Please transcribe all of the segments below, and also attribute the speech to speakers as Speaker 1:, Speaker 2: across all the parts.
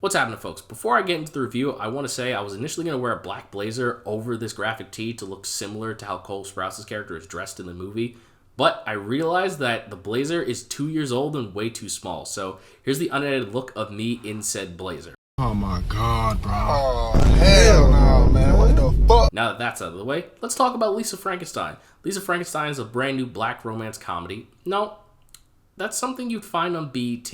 Speaker 1: What's happening, folks? Before I get into the review, I want to say I was initially going to wear a black blazer over this graphic tee to look similar to how Cole Sprouse's character is dressed in the movie, but I realized that the blazer is 2 years old and way too small, so here's the unedited look of me in said blazer.
Speaker 2: Oh my god, bro.
Speaker 3: Oh, hell no, man. What the fuck?
Speaker 1: Now that that's out of the way, let's talk about Lisa Frankenstein. Lisa Frankenstein is a brand new black romance comedy. No, that's something you'd find on BET.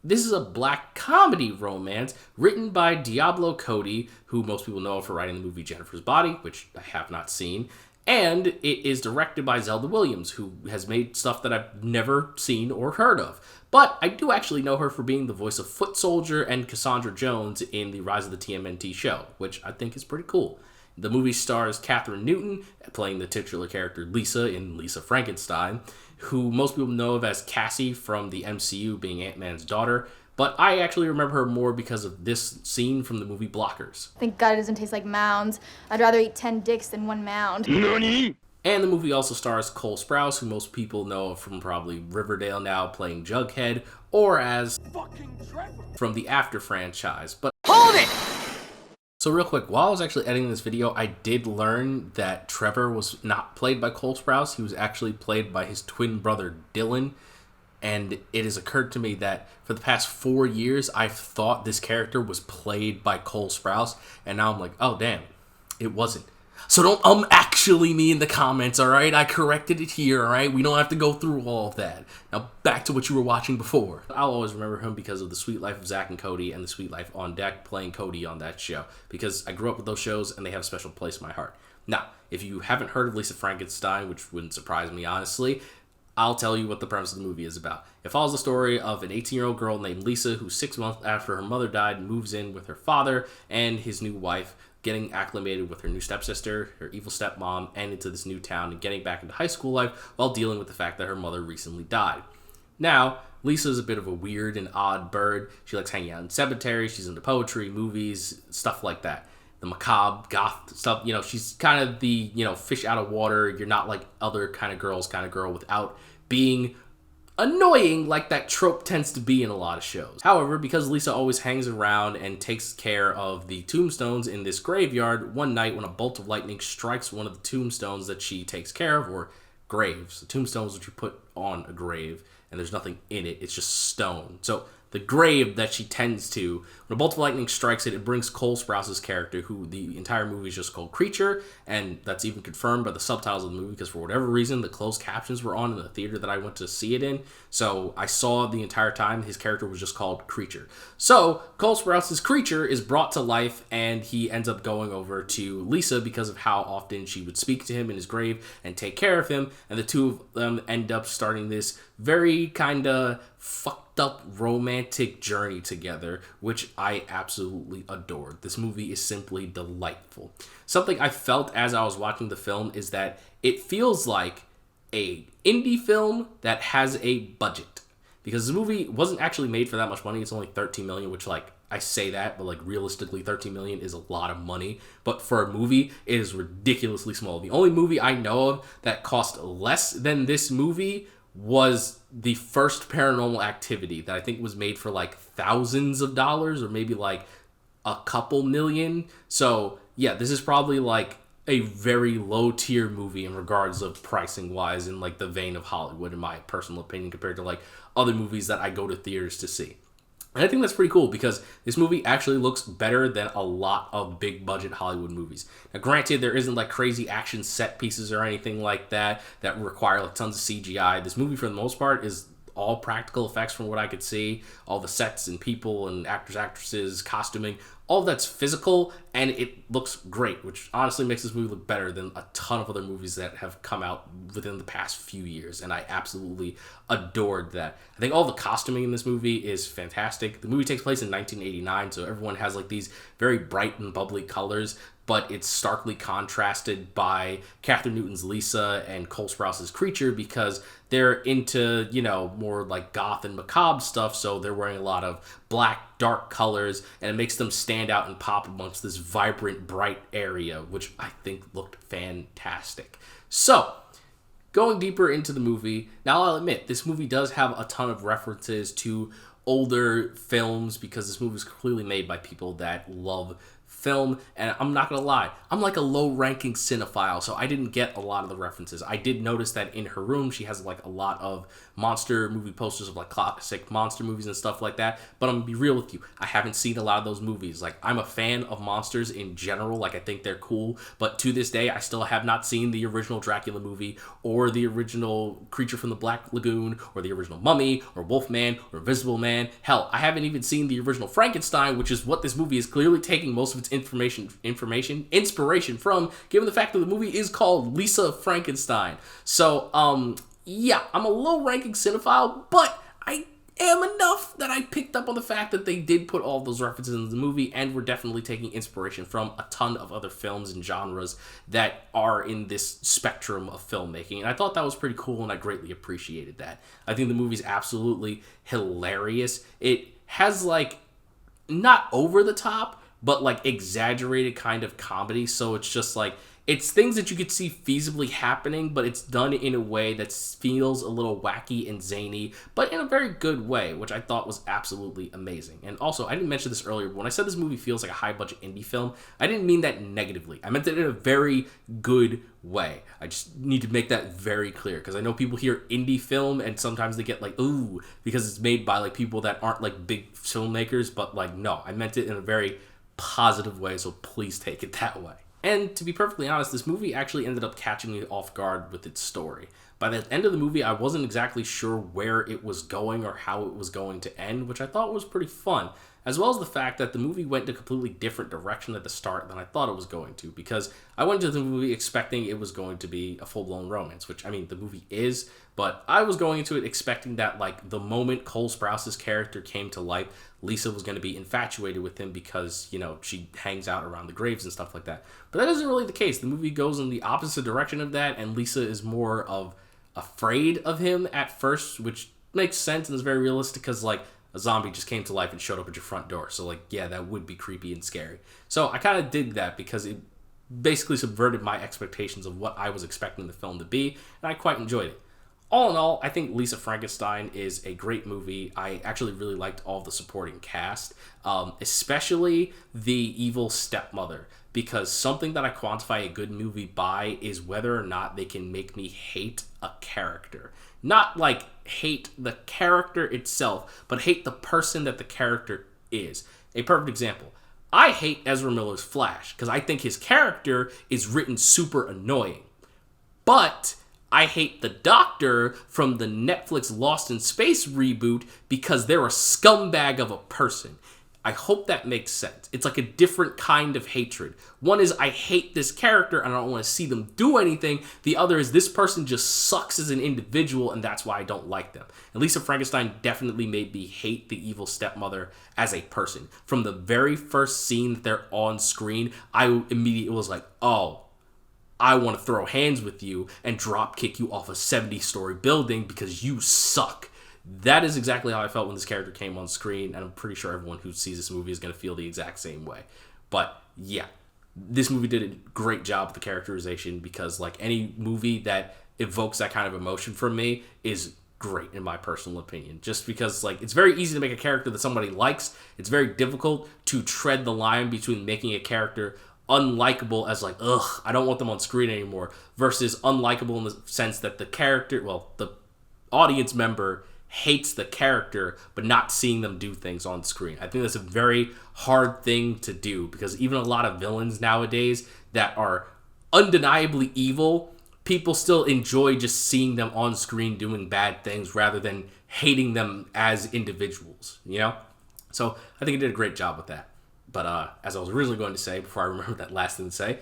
Speaker 1: This is a black comedy romance written by Diablo Cody, who most people know for writing the movie Jennifer's Body, which I have not seen, and it is directed by Zelda Williams, who has made stuff that I've never seen or heard of. But I do actually know her for being the voice of Foot Soldier and Cassandra Jones in the Rise of the TMNT show, which I think is pretty cool. The movie stars Katherine Newton, playing the titular character Lisa in Lisa Frankenstein, who most people know of as Cassie from the MCU, being Ant-Man's daughter, but I actually remember her more because of this scene from the movie Blockers.
Speaker 4: Thank God it doesn't taste like mounds. I'd rather eat 10 dicks than one mound.
Speaker 1: NANI? And the movie also stars Cole Sprouse, who most people know from probably Riverdale now, playing Jughead, or as fucking Trevor from the After franchise. But hold it! So real quick, while I was actually editing this video, I did learn that Trevor was not played by Cole Sprouse. He was actually played by his twin brother, Dylan. And it has occurred to me that for the past 4 years, I've thought this character was played by Cole Sprouse. And now I'm like, oh, damn, it wasn't. So don't actually me in the comments, all right? I corrected it here, all right? We don't have to go through all of that. Now back to what you were watching before. I'll always remember him because of The Sweet Life of Zach and Cody and The Sweet Life on Deck, playing Cody on that show, because I grew up with those shows and they have a special place in my heart. Now, if you haven't heard of Lisa Frankenstein, which wouldn't surprise me, honestly, I'll tell you what the premise of the movie is about. It follows the story of an 18-year-old girl named Lisa who 6 months after her mother died moves in with her father and his new wife, getting acclimated with her new stepsister, her evil stepmom, and into this new town and getting back into high school life while dealing with the fact that her mother recently died. Now, Lisa is a bit of a weird and odd bird. She likes hanging out in cemeteries, she's into poetry, movies, stuff like that. The macabre, goth stuff, she's kind of the, fish out of water, you're not like other kind of girl without being annoying like that trope tends to be in a lot of shows. However, because Lisa always hangs around and takes care of the tombstones in this graveyard, one night when a bolt of lightning strikes one of the tombstones that she takes care of, or graves. The tombstones that you put on a grave, and there's nothing in it, it's just stone. So the grave that she tends to, when a bolt of lightning strikes it, it brings Cole Sprouse's character, who the entire movie is just called Creature, and that's even confirmed by the subtitles of the movie, because for whatever reason, the closed captions were on in the theater that I went to see it in, so I saw the entire time his character was just called Creature. So Cole Sprouse's Creature is brought to life, and he ends up going over to Lisa because of how often she would speak to him in his grave and take care of him, and the two of them end up starting this very kind of fucked up romantic journey together, which I absolutely adored. This movie is simply delightful. Something I felt as I was watching the film is that it feels like a indie film that has a budget, because the movie wasn't actually made for that much money. It's only 13 million, which, like, I say that, but like realistically 13 million is a lot of money, but for a movie it is ridiculously small. The only movie I know of that cost less than this movie was the first Paranormal Activity, that I think was made for like thousands of dollars, or maybe like a couple million. So yeah, this is probably like a very low tier movie in regards of pricing wise, in like the vein of Hollywood, in my personal opinion, compared to like other movies that I go to theaters to see. And I think that's pretty cool, because this movie actually looks better than a lot of big budget Hollywood movies. Now granted, there isn't like crazy action set pieces or anything like that that require like tons of CGI. This movie for the most part is all practical effects from what I could see. All the sets and people and actors, actresses, costuming, all of that's physical, and it looks great, which honestly makes this movie look better than a ton of other movies that have come out within the past few years, and I absolutely adored that. I think all the costuming in this movie is fantastic. The movie takes place in 1989, so everyone has like these very bright and bubbly colors, but it's starkly contrasted by Katherine Newton's Lisa and Cole Sprouse's Creature, because they're into, more like goth and macabre stuff, so they're wearing a lot of black, dark colors, and it makes them stand out and pop amongst this vibrant, bright area, which I think looked fantastic. So, going deeper into the movie, now I'll admit, this movie does have a ton of references to older films, because this movie was clearly made by people that love film, and I'm not gonna lie, I'm like a low-ranking cinephile, so I didn't get a lot of the references. I did notice that in her room she has like a lot of monster movie posters of like classic monster movies and stuff like that, but I'm gonna be real with you, I haven't seen a lot of those movies. Like, I'm a fan of monsters in general, like I think they're cool, but to this day I still have not seen the original Dracula movie, or the original Creature from the Black Lagoon, or the original Mummy, or Wolfman, or Invisible Man. Hell, I haven't even seen the original Frankenstein, which is what this movie is clearly taking most of its inspiration from, given the fact that the movie is called Lisa Frankenstein. So, yeah, I'm a low-ranking cinephile, but I am enough that I picked up on the fact that they did put all those references in the movie, and we're definitely taking inspiration from a ton of other films and genres that are in this spectrum of filmmaking, and I thought that was pretty cool, and I greatly appreciated that. I think the movie's absolutely hilarious. It has, like, not over the top, but like exaggerated kind of comedy, so it's just like, it's things that you could see feasibly happening, but it's done in a way that feels a little wacky and zany, but in a very good way, which I thought was absolutely amazing. And also, I didn't mention this earlier, but when I said this movie feels like a high-budget indie film, I didn't mean that negatively. I meant it in a very good way. I just need to make that very clear, because I know people hear indie film and sometimes they get like, ooh, because it's made by like people that aren't like big filmmakers, but like, no, I meant it in a very positive way, so please take it that way. And to be perfectly honest, this movie actually ended up catching me off guard with its story. By the end of the movie, I wasn't exactly sure where it was going or how it was going to end, which I thought was pretty fun, as well as the fact that the movie went in a completely different direction at the start than I thought it was going to, because I went into the movie expecting it was going to be a full-blown romance, which, I mean, the movie is, but I was going into it expecting that, like, the moment Cole Sprouse's character came to life, Lisa was going to be infatuated with him because, you know, she hangs out around the graves and stuff like that. But that isn't really the case. The movie goes in the opposite direction of that, and Lisa is more of afraid of him at first, which makes sense and is very realistic, because, like, a zombie just came to life and showed up at your front door. So, like, yeah, that would be creepy and scary. So I kind of dig that, because it basically subverted my expectations of what I was expecting the film to be, and I quite enjoyed it. All in all, I think Lisa Frankenstein is a great movie. I actually really liked all the supporting cast, especially the evil stepmother, because something that I quantify a good movie by is whether or not they can make me hate a character. Not like hate the character itself, but hate the person that the character is. A perfect example. I hate Ezra Miller's Flash because I think his character is written super annoying. But I hate the Doctor from the Netflix Lost in Space reboot because they're a scumbag of a person. I hope that makes sense. It's like a different kind of hatred. One is I hate this character and I don't want to see them do anything. The other is this person just sucks as an individual and that's why I don't like them. And Lisa Frankenstein definitely made me hate the evil stepmother as a person. From the very first scene that they're on screen, I immediately was like, oh, I want to throw hands with you and drop kick you off a 70-story building because you suck. That is exactly how I felt when this character came on screen, and I'm pretty sure everyone who sees this movie is going to feel the exact same way. But yeah, this movie did a great job with the characterization, because like any movie that evokes that kind of emotion from me is great in my personal opinion. Just because like it's very easy to make a character that somebody likes. It's very difficult to tread the line between making a character unlikable as like, ugh, I don't want them on screen anymore, versus unlikable in the sense that the character, well, the audience member hates the character but not seeing them do things on screen. I think that's a very hard thing to do, because even a lot of villains nowadays that are undeniably evil, people still enjoy just seeing them on screen doing bad things rather than hating them as individuals, you know? So I think it did a great job with that. But as I was originally going to say, before I remember that last thing to say,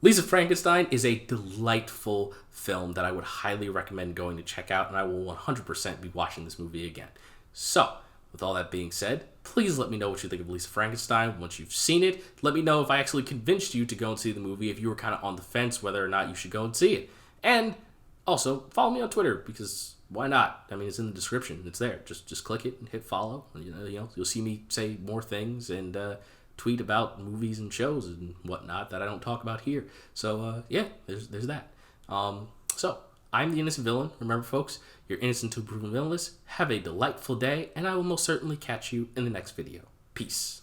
Speaker 1: Lisa Frankenstein is a delightful film that I would highly recommend going to check out, and I will 100% be watching this movie again. So, with all that being said, please let me know what you think of Lisa Frankenstein once you've seen it. Let me know if I actually convinced you to go and see the movie, if you were kind of on the fence whether or not you should go and see it. And also, follow me on Twitter, because why not? I mean, it's in the description. It's there. Just click it and hit follow. You know, you'll see me say more things and tweet about movies and shows and whatnot that I don't talk about here. So yeah, there's that. So I'm the innocent villain. Remember, folks, you're innocent until proven villainless. Have a delightful day, and I will most certainly catch you in the next video. Peace.